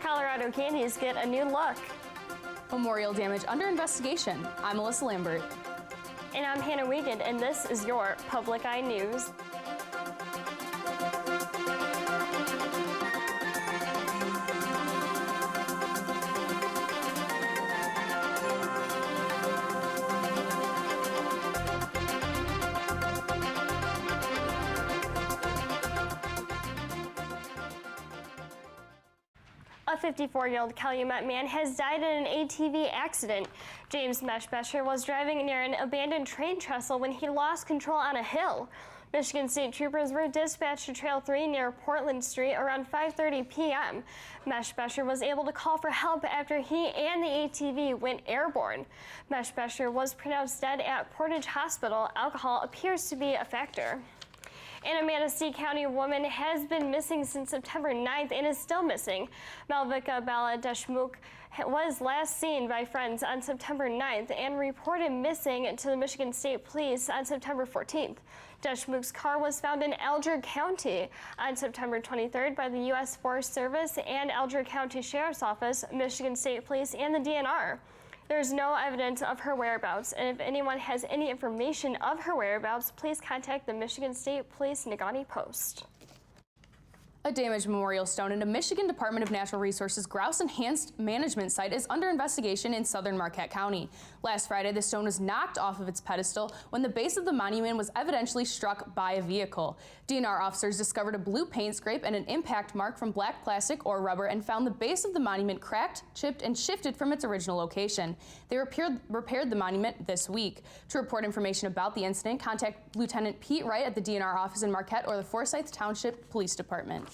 Colorado candies get a new look. Memorial damage under investigation. I'm Melissa Lambert. And I'm Hannah Wiegand, and this is your Public Eye News. A 54-year-old Calumet man has died in an ATV accident. James Meshbecher was driving near an abandoned train trestle when he lost control on a hill. Michigan State troopers were dispatched to Trail 3 near Portland Street around 5:30 p.m. Meshbecher was able to call for help after he and the ATV went airborne. Meshbecher was pronounced dead at Portage Hospital. Alcohol appears to be a factor. And a Manistee County woman has been missing since September 9th and is still missing. Malvika Bala Deshmukh was last seen by friends on September 9th and reported missing to the Michigan State Police on September 14th. Deshmukh's car was found in Alger County on September 23rd by the U.S. Forest Service and Alger County Sheriff's Office, Michigan State Police, and the DNR. There's no evidence of her whereabouts, and if anyone has any information of her whereabouts, please contact the Michigan State Police Negaunee Post. A damaged memorial stone in a Michigan Department of Natural Resources grouse enhanced management site is under investigation in southern Marquette County. Last Friday, the stone was knocked off of its pedestal when the base of the monument was evidently struck by a vehicle. DNR officers discovered a blue paint scrape and an impact mark from black plastic or rubber and found the base of the monument cracked, chipped, and shifted from its original location. They repaired the monument this week. To report information about the incident, contact Lieutenant Pete Wright at the DNR office in Marquette or the Forsyth Township Police Department.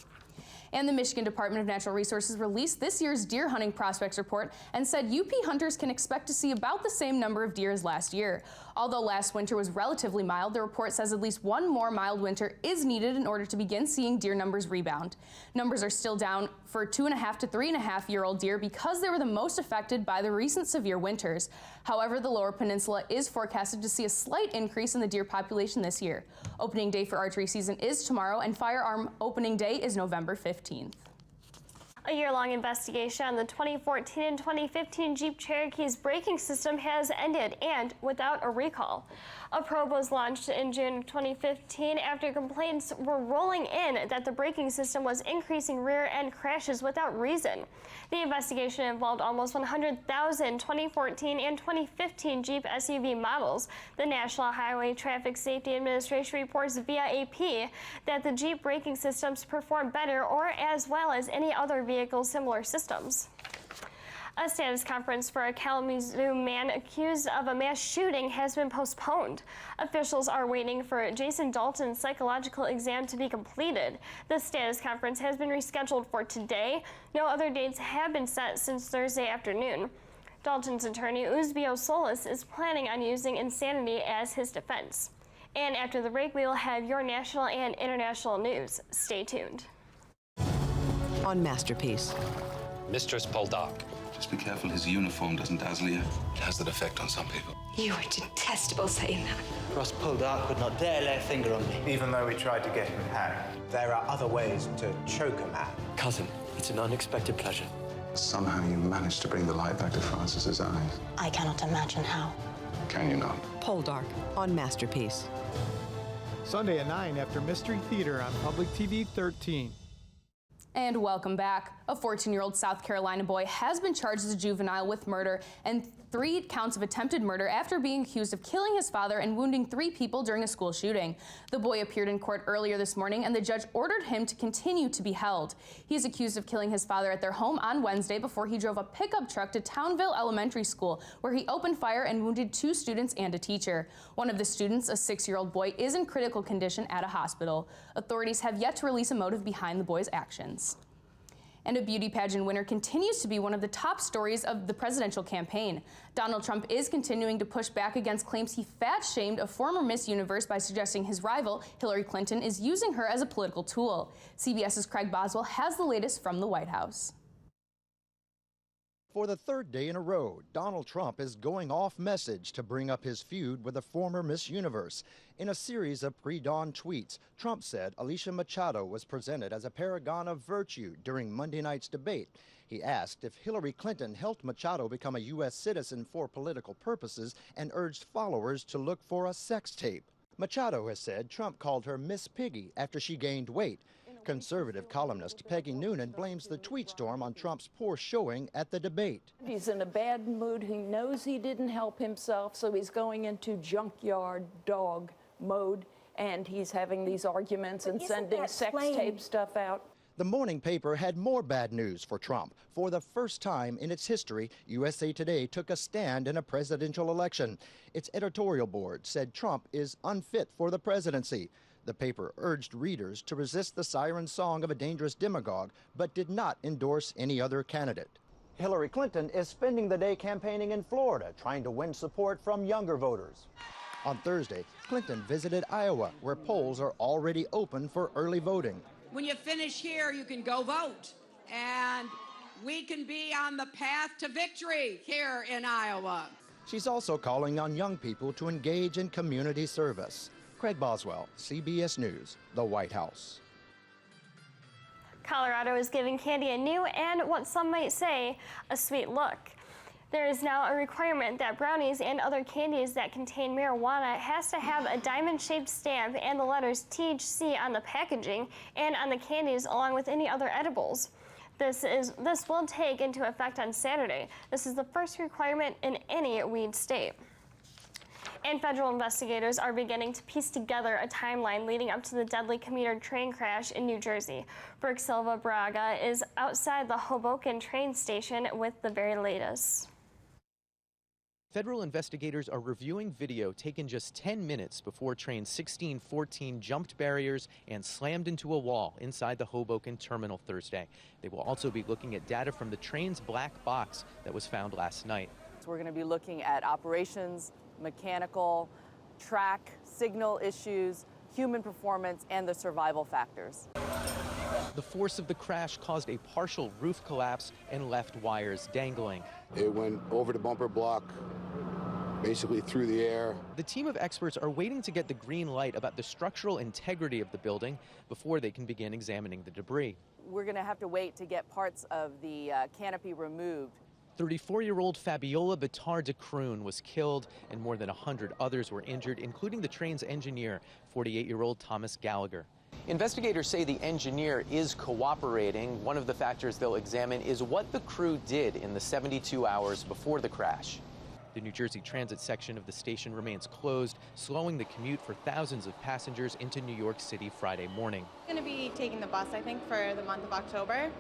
And the Michigan Department of Natural Resources released this year's deer hunting prospects report and said UP hunters can expect to see about the same number of deer as last year. Although last winter was relatively mild, the report says at least one more mild winter is needed in order to begin seeing deer numbers rebound. Numbers are still down for 2.5 to 3.5-year-old deer because they were the most affected by the recent severe winters. However, the Lower Peninsula is forecasted to see a slight increase in the deer population this year. Opening day for archery season is tomorrow, and firearm opening day is November 15th. A year-long investigation on the 2014 and 2015 Jeep Cherokee's braking system has ended, and without a recall. A probe was launched in June 2015 after complaints were rolling in that the braking system was increasing rear-end crashes without reason. The investigation involved almost 100,000 2014 and 2015 Jeep SUV models. The National Highway Traffic Safety Administration reports via AP that the Jeep braking systems perform better or as well as any other vehicle similar systems. A status conference for a Kalamazoo man accused of a mass shooting has been postponed. Officials are waiting for Jason Dalton's psychological exam to be completed. The status conference has been rescheduled for today. No other dates have been set since Thursday afternoon. Dalton's attorney, Uzbio Solis, is planning on using insanity as his defense. And after the break, we will have your national and international news. Stay tuned. On Masterpiece. Mistress Poldark. Just be careful his uniform doesn't dazzle you. It has that effect on some people. You are detestable saying that. Ross Poldark would not dare lay a finger on me. Even though we tried to get him hanged. There are other ways to choke a man. Cousin, it's an unexpected pleasure. Somehow you managed to bring the light back to Francis's eyes. I cannot imagine how. Can you not? Poldark on Masterpiece. Sunday at 9 after Mystery Theater on Public TV 13. And welcome back. A 14-year-old South Carolina boy has been charged as a juvenile with murder and 3 counts of attempted murder after being accused of killing his father and wounding 3 people during a school shooting. The boy appeared in court earlier this morning, and the judge ordered him to continue to be held. He is accused of killing his father at their home on Wednesday before he drove a pickup truck to Townville Elementary School, where he opened fire and wounded 2 students and a teacher. One of the students, a 6-year-old boy, is in critical condition at a hospital. Authorities have yet to release a motive behind the boy's actions. And a beauty pageant winner continues to be one of the top stories of the presidential campaign. Donald Trump is continuing to push back against claims he fat-shamed a former Miss Universe by suggesting his rival, Hillary Clinton, is using her as a political tool. CBS's Craig Boswell has the latest from the White House. For the third day in a row, Donald Trump is going off message to bring up his feud with a former Miss Universe. In a series of pre-dawn tweets, Trump said Alicia Machado was presented as a paragon of virtue during Monday night's debate. He asked if Hillary Clinton helped Machado become a U.S. citizen for political purposes and urged followers to look for a sex tape. Machado has said Trump called her Miss Piggy after she gained weight. Conservative columnist Peggy Noonan blames the tweet storm on Trump's poor showing at the debate. He's in a bad mood. He knows he didn't help himself, so he's going into junkyard dog mode, and he's having these arguments and sending sex tape stuff out. The morning paper had more bad news for Trump. For the first time in its history, USA Today took a stand in a presidential election. Its editorial board said Trump is unfit for the presidency. The paper urged readers to resist the siren song of a dangerous demagogue, but did not endorse any other candidate. Hillary Clinton is spending the day campaigning in Florida, trying to win support from younger voters. On Thursday, Clinton visited Iowa, where polls are already open for early voting. When you finish here, you can go vote, and we can be on the path to victory here in Iowa. She's also calling on young people to engage in community service. Craig Boswell, CBS News, the White House. Colorado is giving candy a new and what some might say, a sweet look. There is now a requirement that brownies and other candies that contain marijuana has to have a diamond-shaped stamp and the letters THC on the packaging and on the candies along with any other edibles. This will take into effect on Saturday. This is the first requirement in any weed state. And federal investigators are beginning to piece together a timeline leading up to the deadly commuter train crash in New Jersey. Brooke Silva Braga is outside the Hoboken train station with the very latest. Federal investigators are reviewing video taken just 10 minutes before train 1614 jumped barriers and slammed into a wall inside the Hoboken terminal Thursday. They will also be looking at data from the train's black box that was found last night. So we're going to be looking at operations, mechanical, track, signal issues, human performance, and the survival factors. The force of the crash caused a partial roof collapse and left wires dangling. It went over the bumper block, basically through the air. The team of experts are waiting to get the green light about the structural integrity of the building before they can begin examining the debris. We're going to have to wait to get parts of the canopy removed. 34-year-old Fabiola Bitar de Kroon was killed and more than 100 others were injured, including the train's engineer, 48-year-old Thomas Gallagher. Investigators say the engineer is cooperating. One of the factors they'll examine is what the crew did in the 72 hours before the crash. The New Jersey Transit section of the station remains closed, slowing the commute for thousands of passengers into New York City Friday morning. I'm going to be taking the bus, I think, for the month of October,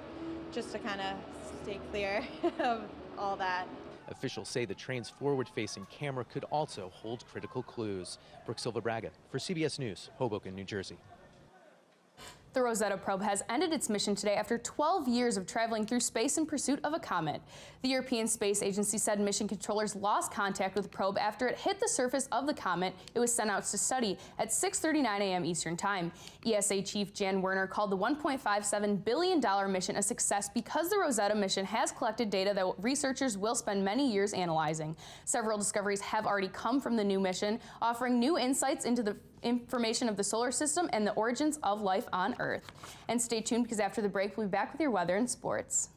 just to kind of stay clear of all that. Officials say the train's forward-facing camera could also hold critical clues. Brooke Silva Braga for CBS News, Hoboken, New Jersey. The Rosetta probe has ended its mission today after 12 years of traveling through space in pursuit of a comet. The European Space Agency said mission controllers lost contact with the probe after it hit the surface of the comet it was sent out to study at 6:39 a.m. Eastern Time. ESA Chief Jan Werner called the $1.57 billion mission a success because the Rosetta mission has collected data that researchers will spend many years analyzing. Several discoveries have already come from the new mission, offering new insights into the information of the solar system and the origins of life on Earth. And stay tuned because after the break, we'll be back with your weather and sports.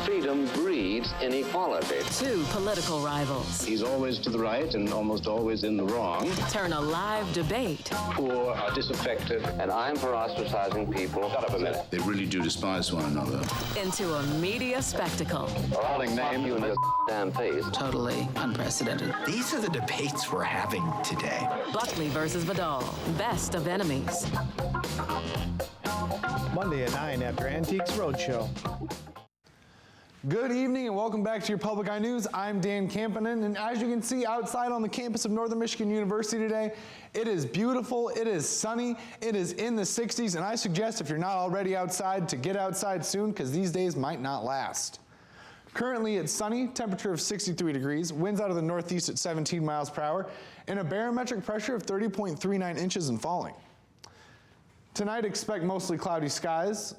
Freedom breeds inequality. Two political rivals. He's always to the right and almost always in the wrong. Turn a live debate. Poor are disaffected. And I'm for ostracizing people. Shut up a minute. They really do despise one another. Into a media spectacle. Calling name you in your damn face. Totally unprecedented. These are the debates we're having today. Buckley versus Vidal. Best of enemies. Monday at 9 after Antiques Roadshow. Good evening and welcome back to your Public Eye News. I'm Dan Campanen, and as you can see outside on the campus of Northern Michigan University today, it is beautiful, it is sunny, it is in the 60s, and I suggest if you're not already outside to get outside soon because these days might not last. Currently it's sunny, temperature of 63 degrees, winds out of the northeast at 17 miles per hour, and a barometric pressure of 30.39 inches and falling. Tonight expect mostly cloudy skies,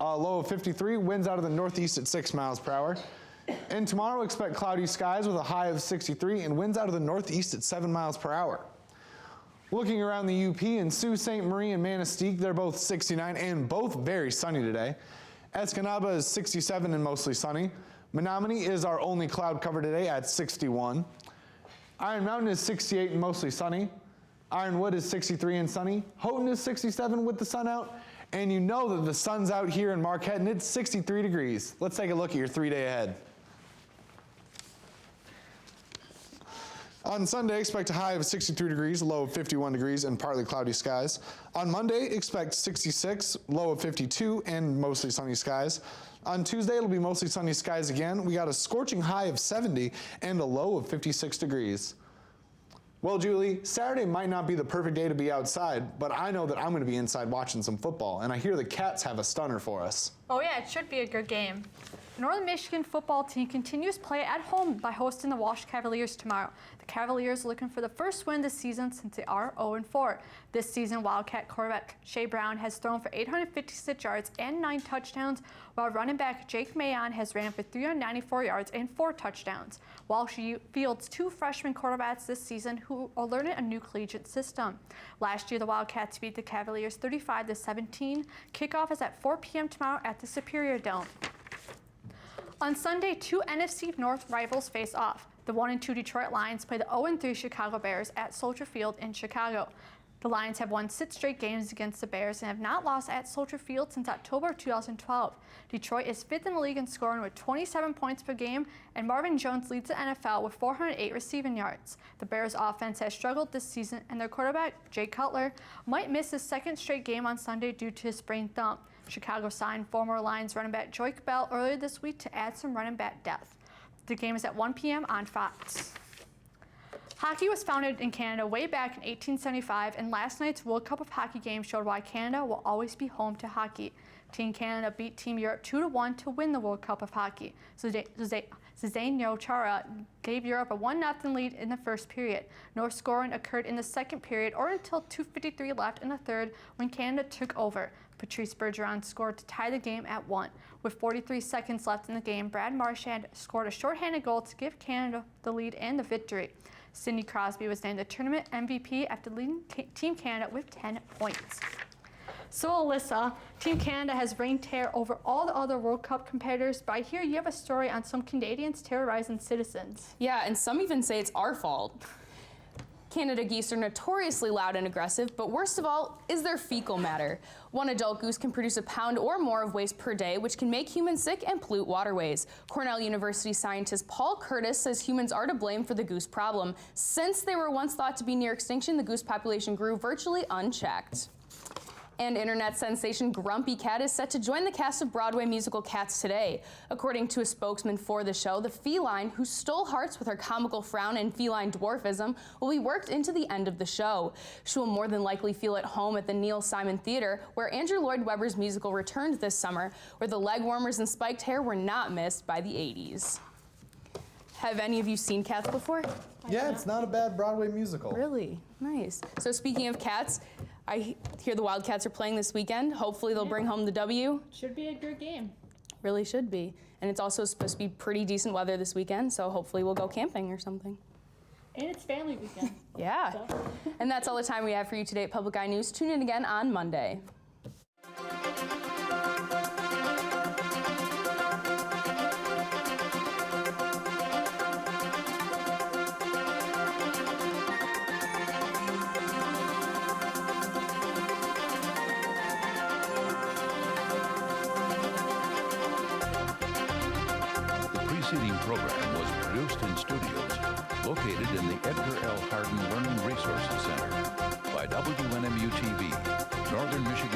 a low of 53, winds out of the northeast at 6 miles per hour. And tomorrow expect cloudy skies with a high of 63 and winds out of the northeast at 7 miles per hour. Looking around the UP in Sault Ste. Marie and Manistee, they're both 69 and both very sunny today. Escanaba is 67 and mostly sunny. Menominee is our only cloud cover today at 61. Iron Mountain is 68 and mostly sunny. Ironwood is 63 and sunny. Houghton is 67 with the sun out. And you know that the sun's out here in Marquette and it's 63 degrees. Let's take a look at your 3-day ahead. On Sunday, expect a high of 63 degrees, low of 51 degrees, and partly cloudy skies. On Monday, expect 66, low of 52, and mostly sunny skies. On Tuesday, it'll be mostly sunny skies again. We got a scorching high of 70 and a low of 56 degrees. Well, Julie, Saturday might not be the perfect day to be outside, but I know that I'm going to be inside watching some football, and I hear the Cats have a stunner for us. Oh yeah, it should be a good game. The Northern Michigan football team continues play at home by hosting the Walsh Cavaliers tomorrow. The Cavaliers are looking for the first win this season since they are 0-4. This season, Wildcat quarterback Shea Brown has thrown for 856 yards and 9 touchdowns, while running back Jake Mayon has ran for 394 yards and 4 touchdowns. Walsh fields 2 freshman quarterbacks this season who are learning a new collegiate system. Last year, the Wildcats beat the Cavaliers 35-17. Kickoff is at 4 p.m. tomorrow at the Superior Dome. On Sunday, 2 NFC North rivals face off. The 1-2 Detroit Lions play the 0-3 Chicago Bears at Soldier Field in Chicago. The Lions have won 6 straight games against the Bears and have not lost at Soldier Field since October of 2012. Detroit is 5th in the league in scoring with 27 points per game, and Marvin Jones leads the NFL with 408 receiving yards. The Bears' offense has struggled this season, and their quarterback, Jay Cutler, might miss his 2nd straight game on Sunday due to his sprained thumb. Chicago signed former Lions running back Joique Bell earlier this week to add some running back depth. The game is at 1 p.m. on Fox. Hockey was founded in Canada way back in 1875, and last night's World Cup of Hockey game showed why Canada will always be home to hockey. Team Canada beat Team Europe 2-1 to win the World Cup of Hockey. Zdeno Chara gave Europe a 1-0 lead in the first period. No scoring occurred in the second period or until 2:53 left in the third when Canada took over. Patrice Bergeron scored to tie the game at 1. With 43 seconds left in the game, Brad Marchand scored a shorthanded goal to give Canada the lead and the victory. Sidney Crosby was named the tournament MVP after leading Team Canada with 10 points. So Alyssa, Team Canada has reigned terror over all the other World Cup competitors, but I hear you have a story on some Canadians terrorizing citizens. Yeah, and some even say it's our fault. Canada geese are notoriously loud and aggressive, but worst of all is their fecal matter. One adult goose can produce a pound or more of waste per day, which can make humans sick and pollute waterways. Cornell University scientist Paul Curtis says humans are to blame for the goose problem. Since they were once thought to be near extinction, the goose population grew virtually unchecked. And internet sensation Grumpy Cat is set to join the cast of Broadway musical Cats today. According to a spokesman for the show, the feline, who stole hearts with her comical frown and feline dwarfism, will be worked into the end of the show. She will more than likely feel at home at the Neil Simon Theater, where Andrew Lloyd Webber's musical returned this summer, where the leg warmers and spiked hair were not missed by the 80s. Have any of you seen Cats before? Yeah, it's not a bad Broadway musical. Really? Nice. So speaking of cats, I hear the Wildcats are playing this weekend. Hopefully they'll bring home the W. Should be a good game. Really should be. And it's also supposed to be pretty decent weather this weekend, so hopefully we'll go camping or something. And it's family weekend. Yeah. So. And that's all the time we have for you today at Public Eye News. Tune in again on Monday. Program was produced in studios located in the Edgar L. Hardin Learning Resources Center by WNMU-TV, Northern Michigan